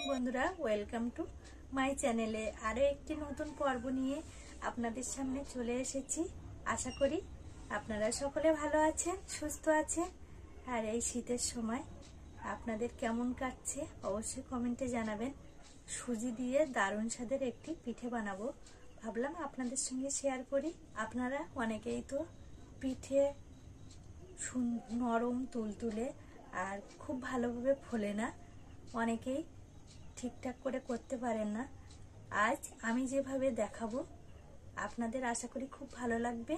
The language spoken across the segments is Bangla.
মর্নিং বন্ধুরা, ওয়েলকাম টু মাই চ্যানেলে আরো একটি নতুন পর্ব নিয়ে আপনাদের সামনে চলে এসেছি। আশা করি আপনারা সকলে ভালো আছেন, সুস্থ আছেন। আর এই শীতের সময় আপনাদের কেমন কাটছে অবশ্যই কমেন্টে জানাবেন। সুজি দিয়ে দারুণ স্বাদের একটি পিঠে বানাবো, ভাবলাম আপনাদের সঙ্গে শেয়ার করি। আপনারা অনেকেই তো পিঠে নরম তুলতুলে আর খুব ভালোভাবে ফোলে না, অনেকেই ঠিকঠাক করে করতে পারেন না। আজ আমি যেভাবে দেখাবো আপনাদের আশা করি খুব ভালো লাগবে,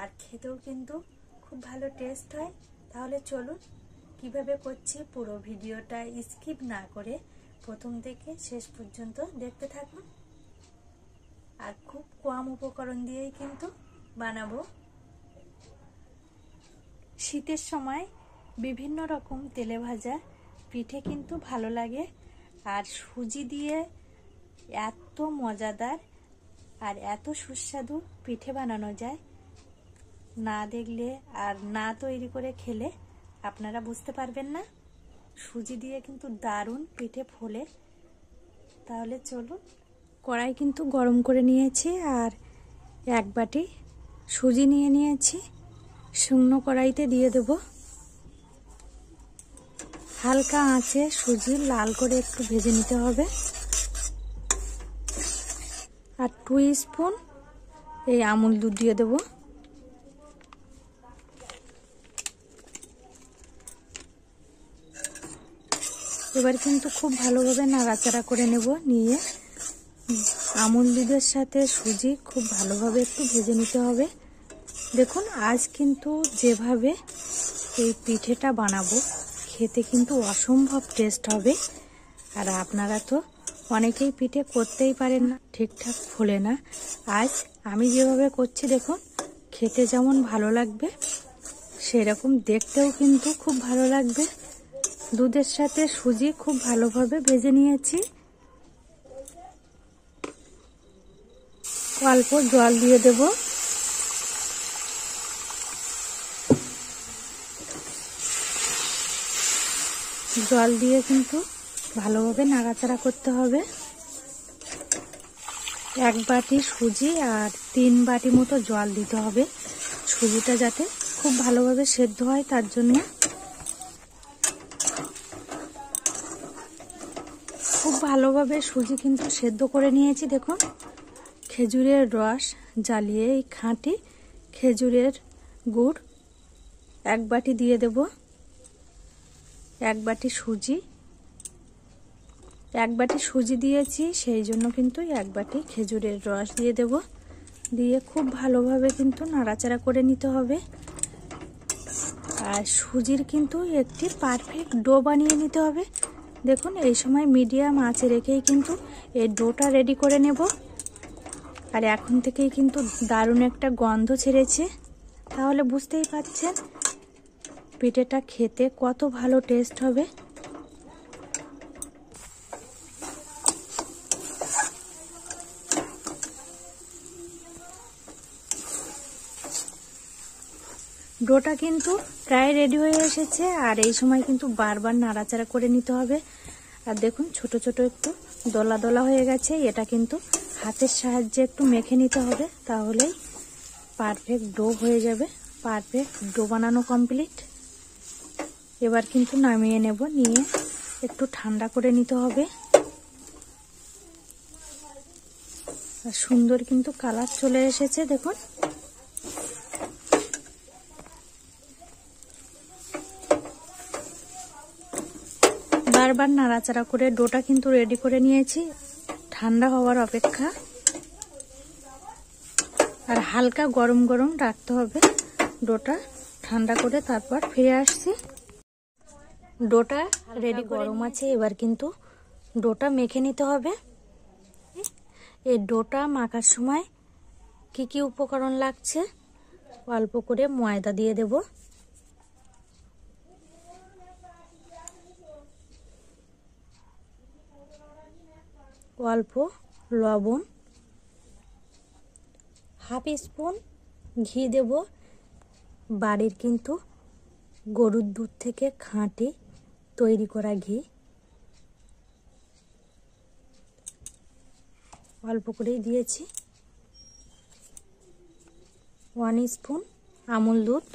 আর খেতেও কিন্তু খুব ভালো টেস্ট হয়। তাহলে চলুন কিভাবে করছি পুরো ভিডিওটা স্কিপ না করে প্রথম থেকে শেষ পর্যন্ত দেখতে থাকুন। আর খুব কম উপকরণ দিয়েই কিন্তু বানাবো। শীতের সময় বিভিন্ন রকম তেলে ভাজা পিঠে কিন্তু ভালো লাগে, আর সুজি দিয়ে এত মজাদার আর এত সুস্বাদু পিঠে বানানো যায়, না দেখলে আর না তৈরি করে খেলে আপনারা বুঝতে পারবেন না। সুজি দিয়ে কিন্তু দারুণ পিঠে ফোলে। তাহলে চলুন, কড়াই কিন্তু গরম করে নিয়েছি আর এক বাটি সুজি নিয়ে নিয়েছি। শুকনো কড়াইতে দিয়ে দেব। হালকা আঁচে সুজি লাল করে একটু ভেজে নিতে হবে। আর 2 স্পুন এই আমুল দুধ দিয়ে দেব। এবার কিন্তু খুব ভালোভাবে নাড়াচাড়া করে নেব। নিয়ে আমুল দুধের সাথে সুজি খুব ভালোভাবে একটু ভেজে নিতে হবে। দেখুন, আজ কিন্তু যেভাবে এই পিঠেটা বানাবো খেতে কিন্তু অসম্ভব টেস্ট হবে। আর আপনারা তো অনেকেই পিঠে করতেই পারেন না, ঠিকঠাক ফোলে না। আজ আমি যেভাবে করছি দেখুন, খেতে যেমন ভালো লাগবে সেরকম দেখতেও কিন্তু খুব ভালো লাগবে। দুধের সাথে সুজি খুব ভালোভাবে ভেজে নিয়েছি। অল্প জল দিয়ে দেব। জল দিয়ে কিন্তু ভালোভাবে নাড়াচাড়া করতে হবে। 1 বাটি সুজি আর 3 বাটি মতো জল দিতে হবে, সুজিটা যাতে খুব ভালোভাবে সেদ্ধ হয় তার জন্য। খুব ভালোভাবে সুজি কিন্তু সেদ্ধ করে নিয়েছি। দেখুন, খেজুরের রস জ্বালিয়ে এই খাঁটি খেজুরের গুড় 1 বাটি দিয়ে দেব। 1 বাটি সুজি, 1 বাটি সুজি দিয়েছি সেই জন্য কিন্তু 1 বাটি খেজুরের রস দিয়ে দেব। দিয়ে খুব ভালোভাবে কিন্তু নাড়াচাড়া করে নিতে হবে। আর সুজির কিন্তু একটি পারফেক্ট ডো বানিয়ে নিতে হবে। দেখুন, এই সময় মিডিয়াম আঁচে রেখেই কিন্তু এই ডোটা রেডি করে নেব। আর এখন থেকেই কিন্তু দারুণ একটা গন্ধ ছেড়েছে, তাহলে বুঝতেই পারছেন পিঠেটা খেতে কত ভালো টেস্ট হবে। ডোটা কিন্তু প্রায় রেডি হয়ে এসেছে, আর এই সময় কিন্তু বারবার নাড়াচাড়া করে নিতে হবে। আর দেখুন, ছোট ছোট একটু দলা দলা হয়ে গেছে। এটা কিন্তু হাতের সাহায্যে একটু মেখে নিতে হবে, তাহলেই পারফেক্ট ডো হয়ে যাবে। পারফেক্ট ডো বানানো কমপ্লিট। এবার কিন্তু নামিয়ে নেব। নিয়ে একটু ঠান্ডা করে নিতে হবে। আর সুন্দর কিন্তু কালার চলে এসেছে দেখুন। বারবার নাড়াচাড়া করে ডোটা কিন্তু রেডি করে নিয়েছি। ঠান্ডা হওয়ার অপেক্ষা, আর হালকা গরম গরম রাখতে হবে ডোটা। ঠান্ডা করে তারপর ফিরে আসছি। ডোটা রেডি গরম আছে। এবার কিন্তু ডোটা মেখে নিতে হবে। এই ডোটা মাখার সময় কি কি উপকরণ লাগছে, অল্প করে ময়দা দিয়ে দেব। অল্প লবণ, 1/2 স্পুন ঘি দেব। বাড়ির কিন্তু গরুর দুধ থেকে খাঁটি তৈরি করা ঘি। অল্প করেই দিয়েছি। 1 স্পুন আমুল দুধ।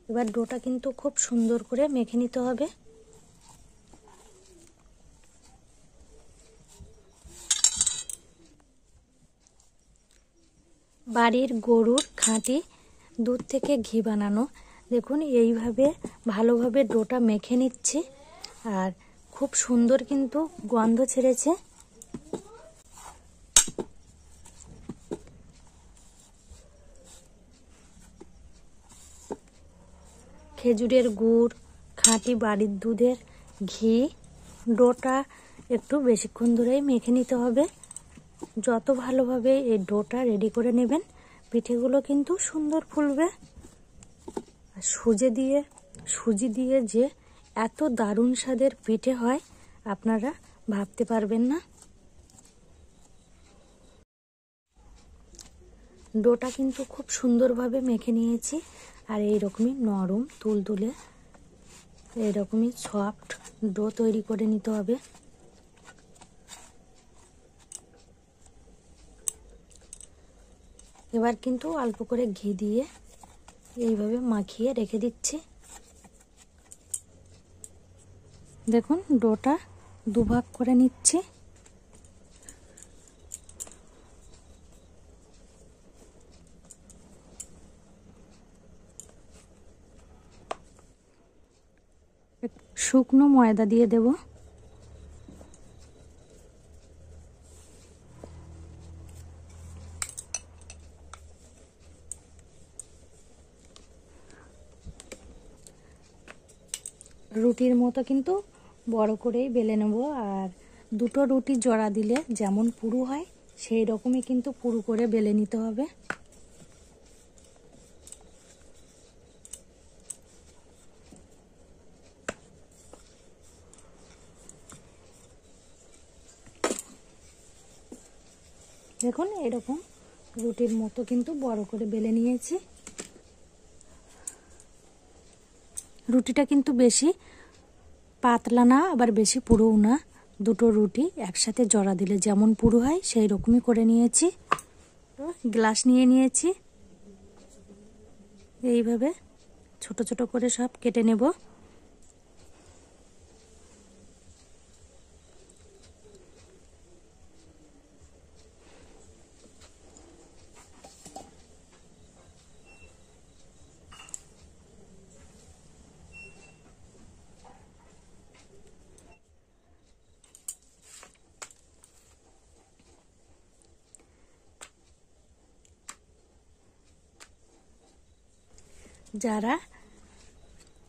এবার ডোটা কিন্তু খুব সুন্দর করে মেখে নিতে হবে। বাড়ির গরুর খাঁটি দুধ থেকে ঘি বানানো। দেখুন এইভাবে ভালোভাবে ডোটা মেখে নিচ্ছি, আর খুব সুন্দর কিন্তু গন্ধ ছেড়েছে। খেজুরের গুড়, খাঁটি বাড়ির দুধের ঘি, ডোটা একটু বেশিক্ষণ ধরেই মেখে নিতে হবে। যত ভালোভাবে এই ডোটা রেডি করে নেবেন, পিঠেগুলো কিন্তু সুন্দর ফুলবে। আর সুজি দিয়ে যে এত দারুণ স্বাদের পিঠে হয় আপনারা ভাবতে পারবেন না। ডোটা কিন্তু খুব সুন্দরভাবে মেখে নিয়েছি, আর এইরকমই নরম তুলতুলে এইরকমই সফট ডো তৈরি করে নিতে হবে। এবার কিন্তু অল্প করে ঘি দিয়ে এইভাবে মাখিয়ে রেখে দিচ্ছি। দেখুন ডোটা দুভাগ করে নিচ্ছি। শুকনো ময়দা দিয়ে দেব। রুটির মতো কিন্তু বড় করেই বেলে নেব, আর দুটো রুটি জোড়া দিলে যেমন পুরু হয় সেই রকমই কিন্তু পুরু করে বেলে নিতে হবে। দেখুন এরকম রুটির মতো কিন্তু বড় করে বেলে নিয়েছি। রুটিটা কিন্তু বেশি পাতলা না, আবার বেশি পুরোও না। দুটো রুটি একসাথে জড়া দিলে যেমন পুরু হয় সেই রকমই করে নিয়েছি। গ্লাস নিয়ে নিয়েছি, এইভাবে ছোট ছোট করে সব কেটে নেব। যারা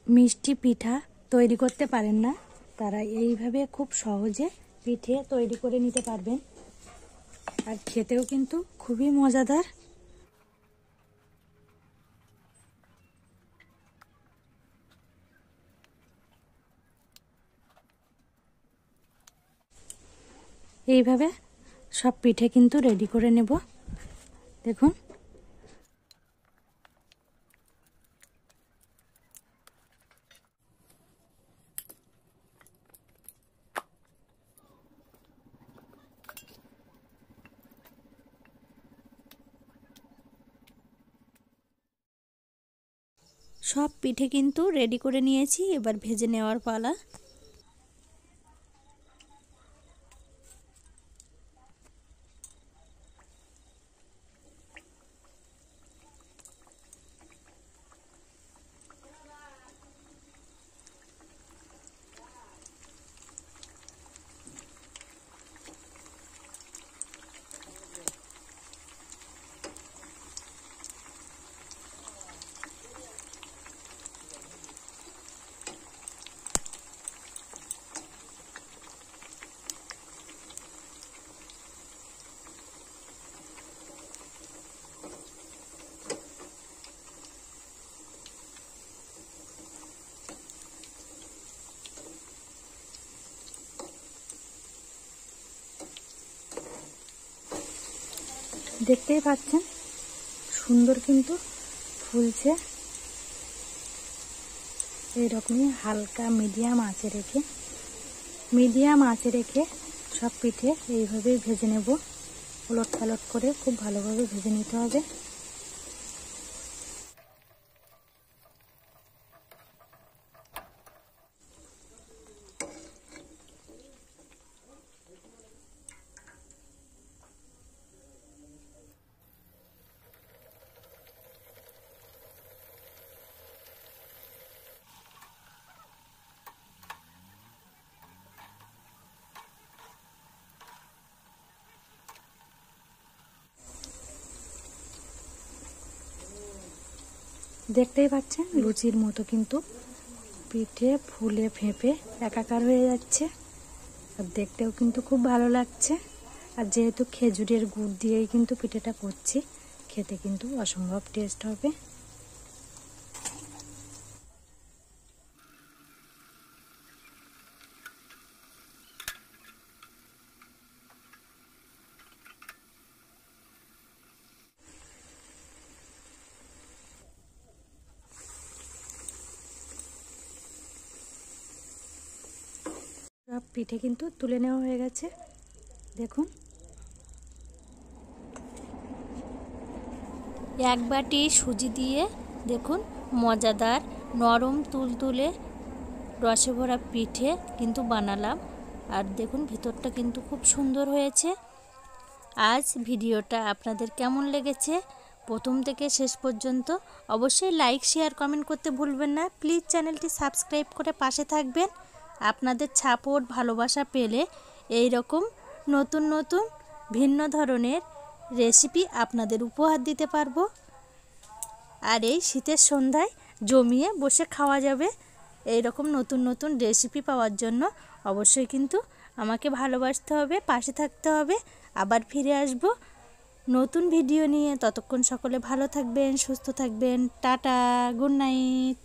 মিষ্টি পিঠা তৈরি করতে পারেন না, তারা এইভাবে খুব সহজে পিঠে তৈরি করে নিতে পারবেন, আর খেতেও কিন্তু খুবই মজাদার। এইভাবে সব পিঠে কিন্তু রেডি করে নেব। দেখুন সব পিঠে কিন্তু রেডি করে নিয়েছি, এবার ভেজে নেওয়ার পালা। দেখতেই পাচ্ছেন সুন্দর কিন্তু ফুলছে। এইরকমই হালকা মিডিয়াম আঁচে রেখে সব পিঠে এইভাবেই ভেজে নেব, উলট পালট করে খুব ভালোভাবে ভেজে নিতে হবে। দেখতেই পাচ্ছেন লুচির মতো কিন্তু পিঠে ফুলে ফেঁপে একাকার হয়ে যাচ্ছে, আর দেখতেও কিন্তু খুব ভালো লাগছে। আর যেহেতু খেজুরের গুড় দিয়েই কিন্তু পিঠেটা করছি, খেতে কিন্তু অসম্ভব টেস্ট হবে। সব পিঠে কিন্তু তুলে নেওয়া হয়ে গেছে, দেখুন। এক বাটি সুজি দিয়ে দেখুন মজাদার নরম তুলতুলে রসে ভরা পিঠে কিন্তু বানালাম। আর দেখুন ভিতরটা কিন্তু খুব সুন্দর হয়েছে। আজ ভিডিওটা আপনাদের কেমন লেগেছে প্রথম থেকে শেষ পর্যন্ত অবশ্যই লাইক শেয়ার কমেন্ট করতে ভুলবেন না। প্লিজ চ্যানেলটি সাবস্ক্রাইব করে পাশে থাকবেন। আপনাদের সাপোর্ট ভালোবাসা পেলে এই রকম নতুন নতুন ভিন্ন ধরনের রেসিপি আপনাদের উপহার দিতে পারবো। আর এই শীতের সন্ধ্যায় জমিয়ে বসে খাওয়া যাবে। এই রকম নতুন নতুন রেসিপি পাওয়ার জন্য অবশ্যই কিন্তু আমাকে ভালোবাসতে হবে, পাশে থাকতে হবে। আবার ফিরে আসব নতুন ভিডিও নিয়ে। ততক্ষণ সকলে ভালো থাকবেন, সুস্থ থাকবেন। Tata, good night.